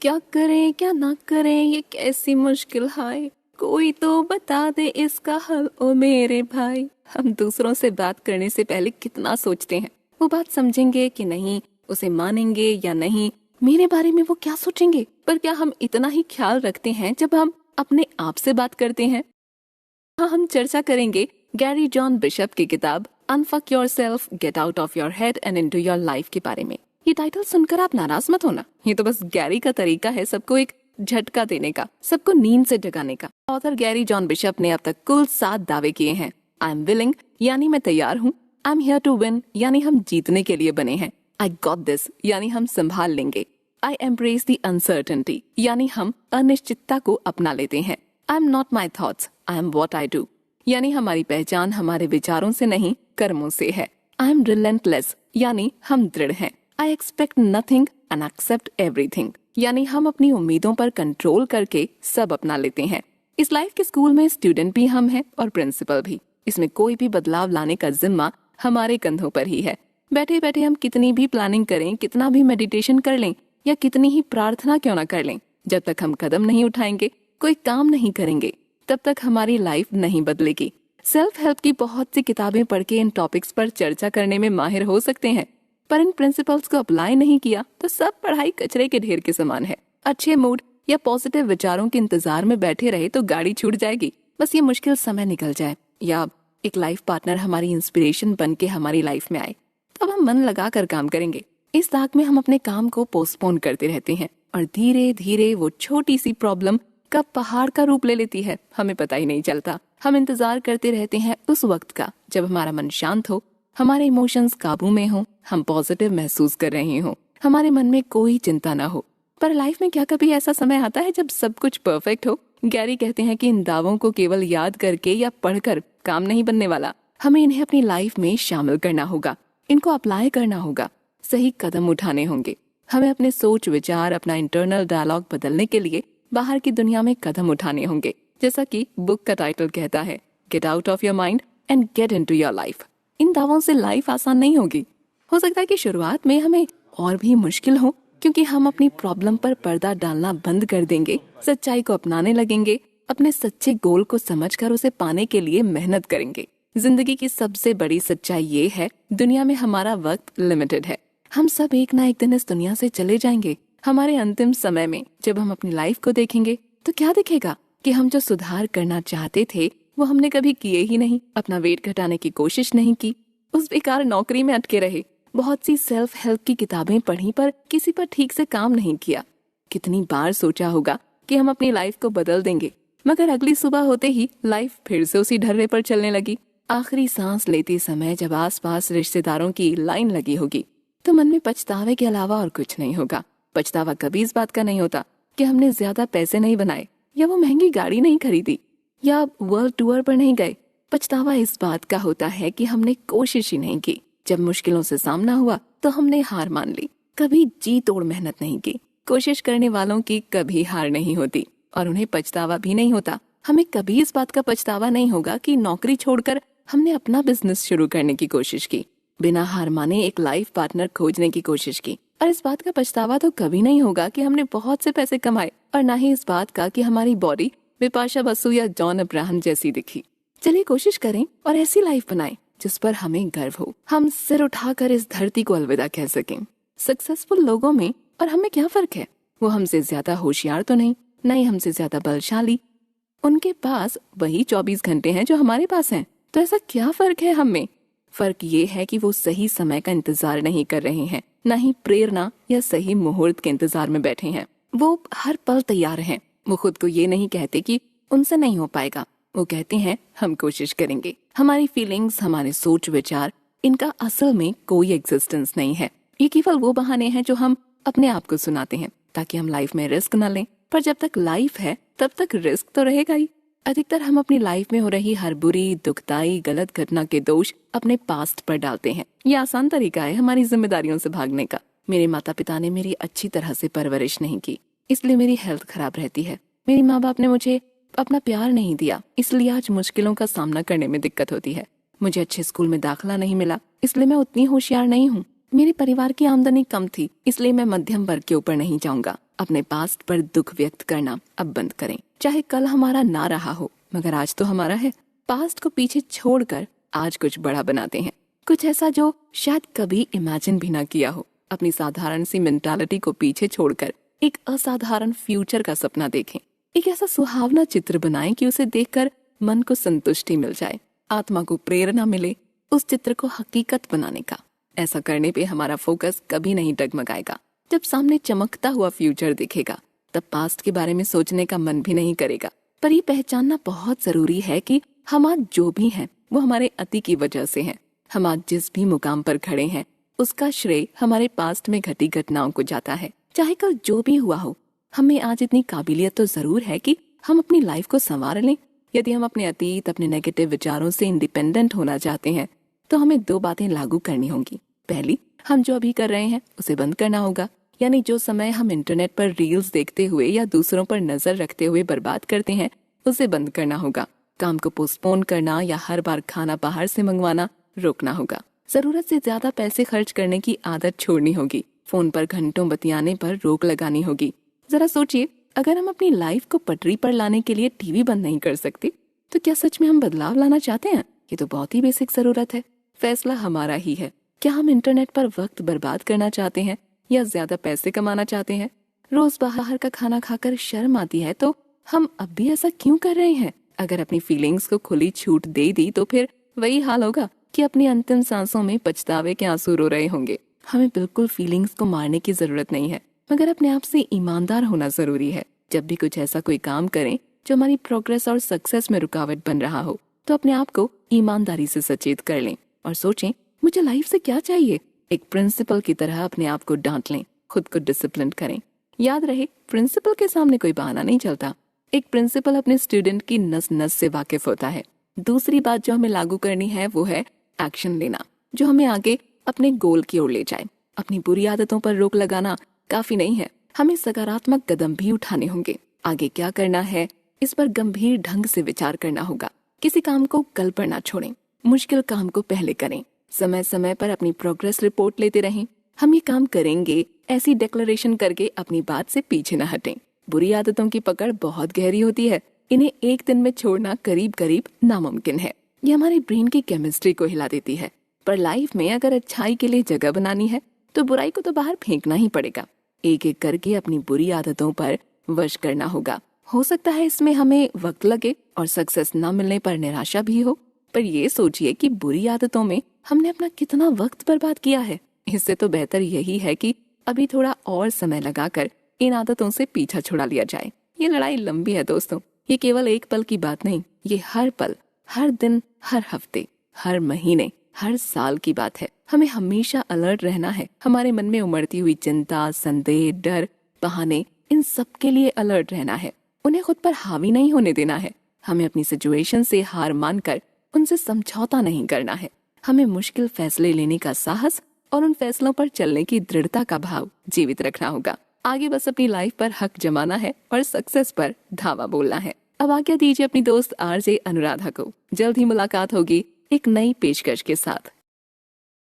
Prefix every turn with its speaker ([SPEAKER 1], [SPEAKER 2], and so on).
[SPEAKER 1] क्या करें क्या ना करें ये कैसी मुश्किल हाय, कोई तो बता दे इसका हल ओ मेरे भाई। हम दूसरों से बात करने से पहले कितना सोचते हैं, वो बात समझेंगे कि नहीं, उसे मानेंगे या नहीं, मेरे बारे में वो क्या सोचेंगे। पर क्या हम इतना ही ख्याल रखते हैं जब हम अपने आप से बात करते हैं? हाँ, हम चर्चा करेंगे गैरी जॉन बिशप की किताब unfuck yourself, get out of your head and into your life के बारे में। ये टाइटल सुनकर आप नाराज मत होना, ये तो बस गैरी का तरीका है सबको एक झटका देने का, सबको नींद से जगाने का। ऑथर गैरी जॉन बिशप ने अब तक कुल 7 दावे किए हैं। आई एम विलिंग यानी मैं तैयार हूँ, I am here to win यानी हम जीतने के लिए बने हैं, आई गॉट दिस यानी हम संभाल लेंगे, आई एम्ब्रेस द अनसर्टेनिटी यानी हम अनिश्चितता को अपना लेते हैं, I am not my thoughts, I am what I do यानी हमारी पहचान हमारे विचारों से नहीं कर्मों से है, आई एम रिलेंटलेस यानी हम दृढ़ हैं, I expect nothing and except everything यानी हम अपनी उम्मीदों पर कंट्रोल करके सब अपना लेते हैं। इस लाइफ के स्कूल में स्टूडेंट भी हम हैं और प्रिंसिपल भी। इसमें कोई भी बदलाव लाने का जिम्मा हमारे कंधों पर ही है। बैठे बैठे हम कितनी भी प्लानिंग करें, कितना भी मेडिटेशन कर लें या कितनी ही प्रार्थना क्यों ना कर लें, जब तक हम कदम नहीं उठाएंगे, कोई काम नहीं करेंगे, तब तक हमारी लाइफ नहीं बदलेगी। सेल्फ हेल्प की बहुत सी किताबें पढ़ के इन टॉपिक्स पर चर्चा करने में माहिर हो सकते हैं, पर इन प्रिंसिपल्स को अप्लाई नहीं किया तो सब पढ़ाई कचरे के ढेर के समान है। अच्छे मूड या पॉजिटिव विचारों के इंतजार में बैठे रहे तो गाड़ी छूट जाएगी। बस ये मुश्किल समय निकल जाए या एक लाइफ पार्टनर हमारी इंस्पिरेशन बन के हमारी लाइफ में आए, तब हम मन लगा कर काम करेंगे। इस दाग में हम अपने काम को पोस्टपोन करते रहते हैं और धीरे धीरे वो छोटी सी प्रॉब्लम कब पहाड़ का रूप ले लेती है हमें पता ही नहीं चलता। हम इंतजार करते रहते हैं उस वक्त का जब हमारा मन शांत हो, हमारे इमोशंस काबू में हो, हम पॉजिटिव महसूस कर रहे हो, हमारे मन में कोई चिंता ना हो। पर लाइफ में क्या कभी ऐसा समय आता है जब सब कुछ परफेक्ट हो? गैरी कहते हैं कि इन दावों को केवल याद करके या पढ़कर काम नहीं बनने वाला, हमें इन्हें अपनी लाइफ में शामिल करना होगा, इनको अप्लाई करना होगा, सही कदम उठाने होंगे। हमें अपने सोच विचार, अपना इंटरनल डायलॉग बदलने के लिए बाहर की दुनिया में कदम उठाने होंगे। जैसा कि बुक का टाइटल कहता है, get out of your mind and get into your life. इन दावों से लाइफ आसान नहीं होगी। हो सकता है कि शुरुआत में हमें और भी मुश्किल हो, क्योंकि हम अपनी प्रॉब्लम पर पर्दा डालना बंद कर देंगे, सच्चाई को अपनाने लगेंगे, अपने सच्चे गोल को समझकर उसे पाने के लिए मेहनत करेंगे। जिंदगी की सबसे बड़ी सच्चाई ये है, दुनिया में हमारा वक्त लिमिटेड है। हम सब एक ना एक दिन इस दुनिया से चले जाएंगे। हमारे अंतिम समय में जब हम अपनी लाइफ को देखेंगे तो क्या दिखेगा कि हम जो सुधार करना चाहते थे वो हमने कभी किए ही नहीं, अपना वेट घटाने की कोशिश नहीं की, उस बेकार नौकरी में अटके रहे, बहुत सी सेल्फ हेल्प की किताबें पढ़ी पर किसी पर ठीक से काम नहीं किया। कितनी बार सोचा होगा कि हम अपनी लाइफ को बदल देंगे, मगर अगली सुबह होते ही लाइफ फिर से उसी ढर्रे पर चलने लगी। आखिरी सांस लेते समय जब आसपास रिश्तेदारों की लाइन लगी होगी तो मन में पछतावे के अलावा और कुछ नहीं होगा। पछतावा कभी इस बात का नहीं होता कि हमने ज्यादा पैसे नहीं बनाए या वो महंगी गाड़ी नहीं खरीदी या वर्ल्ड टूर पर नहीं गए। पछतावा इस बात का होता है कि हमने कोशिश ही नहीं की। जब मुश्किलों से सामना हुआ तो हमने हार मान ली, कभी जी तोड़ मेहनत नहीं की। कोशिश करने वालों की कभी हार नहीं होती और उन्हें पछतावा भी नहीं होता। हमें कभी इस बात का पछतावा नहीं होगा कि नौकरी छोड़कर हमने अपना बिजनेस शुरू करने की कोशिश की, बिना हार माने एक लाइफ पार्टनर खोजने की कोशिश की। और इस बात का पछतावा तो कभी नहीं होगा कि हमने बहुत से पैसे कमाए, और ना ही इस बात का कि हमारी बॉडी बिपाशा बसु या जॉन अब्राहम जैसी दिखी। चलिए कोशिश करें और ऐसी लाइफ बनाएं जिस पर हमें गर्व हो, हम सिर उठाकर इस धरती को अलविदा कह सकें। सक्सेसफुल लोगों में और हमें क्या फर्क है? वो हमसे ज्यादा होशियार तो नहीं, न ही हमसे ज्यादा बलशाली। उनके पास वही 24 घंटे हैं जो हमारे पास हैं। तो ऐसा क्या फर्क है हम में? फर्क ये है कि वो सही समय का इंतजार नहीं कर रहे हैं, न ही प्रेरणा या सही मुहूर्त के इंतजार में बैठे हैं। वो हर पल तैयार हैं। वो खुद को ये नहीं कहते कि उनसे नहीं हो पाएगा, वो कहते हैं हम कोशिश करेंगे। हमारी फीलिंग्स, हमारे सोच विचार, इनका असल में कोई एग्जिस्टेंस नहीं है। ये केवल वो बहाने हैं जो हम अपने आप को सुनाते हैं ताकि हम लाइफ में रिस्क न लें। पर जब तक लाइफ है तब तक रिस्क तो रहेगा ही। अधिकतर हम अपनी लाइफ में हो रही हर बुरी, दुखदाई, गलत घटना के दोष अपने पास्ट पर डालते हैं। ये आसान तरीका है हमारी जिम्मेदारियों से भागने का। मेरे माता पिता ने मेरी अच्छी तरह से परवरिश नहीं की, इसलिए मेरी हेल्थ खराब रहती है। मेरी माँ बाप ने मुझे अपना प्यार नहीं दिया, इसलिए आज मुश्किलों का सामना करने में दिक्कत होती है। मुझे अच्छे स्कूल में दाखिला नहीं मिला, इसलिए मैं उतनी होशियार नहीं हूँ। मेरे परिवार की आमदनी कम थी, इसलिए मैं मध्यम वर्ग के ऊपर नहीं जाऊंगा। अपने पास्ट पर दुख व्यक्त करना अब बंद करें। चाहे कल हमारा ना रहा हो, मगर आज तो हमारा है। पास्ट को पीछे छोड़कर आज कुछ बड़ा बनाते हैं, कुछ ऐसा जो शायद कभी इमेजिन भी ना किया हो। अपनी साधारण सी मेंटालिटी को पीछे छोड़कर एक असाधारण फ्यूचर का सपना देखें। एक ऐसा सुहावना चित्र बनाएं कि उसे देखकर मन को संतुष्टि मिल जाए, आत्मा को प्रेरणा मिले उस चित्र को हकीकत बनाने का। ऐसा करने पे हमारा फोकस कभी नहीं डगमगाएगा। जब सामने चमकता हुआ फ्यूचर दिखेगा, तब पास्ट के बारे में सोचने का मन भी नहीं करेगा। पर ये पहचानना बहुत जरूरी है कि हम आज जो भी हैं वो हमारे अति की वजह से हैं। हम आज जिस भी मुकाम पर खड़े हैं उसका श्रेय हमारे पास्ट में घटी घटनाओं को जाता है। चाहे कल जो भी हुआ हो, हमें आज इतनी काबिलियत तो जरूर है कि हम अपनी लाइफ को संवार लें। यदि हम अपने अतीत, अपने नेगेटिव विचारों से इंडिपेंडेंट होना चाहते हैं तो हमें 2 बातें लागू करनी होंगी। पहली, हम जो अभी कर रहे हैं उसे बंद करना होगा। यानी जो समय हम इंटरनेट पर रील्स देखते हुए या दूसरों पर नजर रखते हुए बर्बाद करते हैं उसे बंद करना होगा। काम को पोस्टपोन करना या हर बार खाना बाहर से मंगवाना रोकना होगा। जरूरत से ज्यादा पैसे खर्च करने की आदत छोड़नी होगी। फोन पर घंटों बतियाने पर रोक लगानी होगी। जरा सोचिए, अगर हम अपनी लाइफ को पटरी पर लाने के लिए टीवी बंद नहीं कर सकते तो क्या सच में हम बदलाव लाना चाहते हैं? ये तो बहुत ही बेसिक जरूरत है। फैसला हमारा ही है। क्या हम इंटरनेट पर वक्त बर्बाद करना चाहते हैं या ज्यादा पैसे कमाना चाहते हैं? रोज बाहर का खाना खाकर शर्म आती है तो हम अब भी ऐसा क्यों कर रहे हैं? अगर अपनी फीलिंग्स को खुली छूट दे दी तो फिर वही हाल होगा कि अपनी अंतिम सांसों में पछतावे के आंसू रो रहे होंगे। हमें बिल्कुल फीलिंग्स को मारने की जरूरत नहीं है, मगर अपने आप से ईमानदार होना जरूरी है। जब भी कुछ ऐसा कोई काम करें जो हमारी प्रोग्रेस और सक्सेस में रुकावट बन रहा हो तो अपने आप को ईमानदारी से सचेत कर लें और सोचें, मुझे लाइफ से क्या चाहिए। एक प्रिंसिपल की तरह अपने आप को डांट लें, खुद को डिसिप्लिन करें। याद रहे, प्रिंसिपल के सामने कोई बहाना नहीं चलता। एक प्रिंसिपल अपने स्टूडेंट की नस नस से वाकिफ होता है। दूसरी बात जो हमें लागू करनी है वो है एक्शन लेना, जो हमें आगे अपने गोल की ओर ले जाए। अपनी बुरी आदतों पर रोक लगाना काफी नहीं है, हमें सकारात्मक कदम भी उठाने होंगे। आगे क्या करना है इस पर गंभीर ढंग से विचार करना होगा। किसी काम को कल पर ना छोड़ें, मुश्किल काम को पहले करें। समय समय पर अपनी प्रोग्रेस रिपोर्ट लेते रहें। हम ये काम करेंगे ऐसी डिक्लेरेशन करके अपनी बात से पीछे न हटें। बुरी आदतों की पकड़ बहुत गहरी होती है, इन्हें एक दिन में छोड़ना करीब करीब नामुमकिन है। ये हमारे ब्रेन की केमिस्ट्री को हिला देती है। पर लाइफ में अगर अच्छाई के लिए जगह बनानी है तो बुराई को तो बाहर फेंकना ही पड़ेगा। एक एक करके अपनी बुरी आदतों पर वश करना होगा। हो सकता है इसमें हमें वक्त लगे और सक्सेस न मिलने पर निराशा भी हो, पर ये सोचिए कि बुरी आदतों में हमने अपना कितना वक्त बर्बाद किया है। इससे तो बेहतर यही है कि अभी थोड़ा और समय लगाकर इन आदतों से पीछा छुड़ा लिया जाए। ये लड़ाई लंबी है दोस्तों, ये केवल एक पल की बात नहीं, ये हर पल, हर दिन, हर हफ्ते, हर महीने, हर साल की बात है। हमें हमेशा अलर्ट रहना है। हमारे मन में उमड़ती हुई चिंता, संदेह, डर, बहाने, इन सब के लिए अलर्ट रहना है। उन्हें खुद पर हावी नहीं होने देना है। हमें अपनी सिचुएशन से हार मानकर उनसे समझौता नहीं करना है। हमें मुश्किल फैसले लेने का साहस और उन फैसलों पर चलने की दृढ़ता का भाव जीवित रखना होगा। आगे बस अपनी लाइफ पर हक जमाना है और सक्सेस पर धावा बोलना है। अब आज्ञा दीजिए अपनी दोस्त आरजे अनुराधा को। जल्द ही मुलाकात होगी एक नई पेशकश के साथ।